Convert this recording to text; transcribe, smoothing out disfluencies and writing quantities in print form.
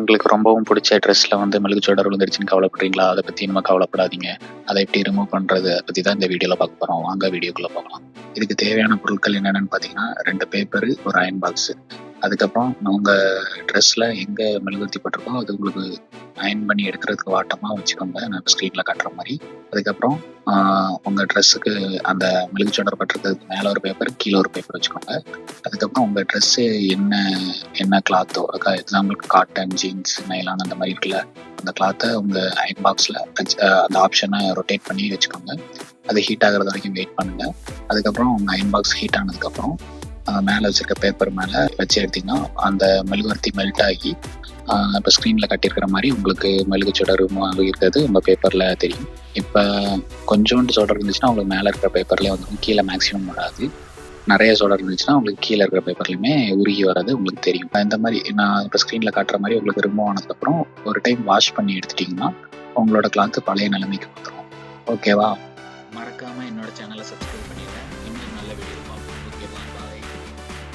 உங்களுக்கு ரொம்பவும் பிடிச்ச ட்ரெஸ்ல வந்து மெழுகுச்சோடர் விழுந்துருச்சுன்னு கவலைப்படுறீங்களா? அத பத்தி இனிமே கவலைப்படாதீங்க. அத எப்படி ரிமூவ் பண்றது பத்தி தான் இந்த வீடியோல பார்க்க போறோம். வாங்க வீடியோக்குள்ள போகலாம். இதுக்கு தேவையான பொருட்கள் என்னென்னன்னு பார்த்தீங்கன்னா, 2 பேப்பரு, ஒரு அயர்ன் பாக்ஸு. அதுக்கப்புறம் உங்க ட்ரெஸ்ல எங்க மெழுகுவர்த்தி பட்டிருக்கோ அது உங்களுக்கு அயர்ன் பண்ணி எடுக்கிறதுக்கு வாட்டமா வச்சுக்கோங்க. நான் ஸ்க்ரீன்ல காட்டுற மாரி. அதுக்கப்புறம் உங்க ட்ரெஸ்ஸுக்கு அந்த மெழுகுச்சோடர் பட்டிருக்கிறதுக்கு மேல ஒரு பேப்பர், கீழ ஒரு பேப்பர் வச்சுக்கோங்க. அதுக்கப்புறம் உங்க ட்ரெஸ்ஸு என்ன என்ன கிளாத்தோ எக்ஸாம்பிளுக்கு காட்டன், ஜீன்ஸ், நைலான் அந்த மாதிரி இருக்குல்ல, அந்த கிளாத்தை உங்க அயர்ன் பாக்ஸ்ல அந்த ஆப்ஷனை ரொட்டேட் பண்ணி வச்சுக்கோங்க. அது ஹீட் ஆகுறது வரைக்கும் வெயிட் பண்ணுங்க. அதுக்கப்புறம் உங்க அயர்ன் பாக்ஸ் ஹீட் ஆனதுக்கப்புறம் மேலே வச்சிருக்க பேப்பர் மேலே வச்சு எடுத்தீங்கன்னா அந்த மெழுகுவர்த்தி மெல்ட் ஆகி இப்போ ஸ்க்ரீனில் கட்டியிருக்கிற மாதிரி உங்களுக்கு மெழுகுச்சோடர் இருக்கிறது உங்கள் பேப்பரில் தெரியும். இப்போ கொஞ்சோண்டு சோடர் இருந்துச்சுன்னா உங்களுக்கு மேலே இருக்கிற பேப்பர்லேயே வந்து கீழே மேக்ஸிமம் வராது. நிறைய சோடர் இருந்துச்சுன்னா உங்களுக்கு கீழே இருக்கிற பேப்பர்லையுமே உருகி வர்றது உங்களுக்கு தெரியும். இந்த மாதிரி நான் இப்போ ஸ்க்ரீனில் காட்டுற மாதிரி உங்களுக்கு ரிமூவ் ஆனதுக்கப்புறம் ஒரு டைம் வாஷ் பண்ணி எடுத்துட்டிங்கன்னா உங்களோட கிளாத்து பழைய நிலைமைக்கு வந்துடும். ஓகேவா? மறக்காமல் என்னோட சேனலை சப்ஸ்கிரைப் பண்ணிடுங்க. இன்னும் நல்ல வீடியோ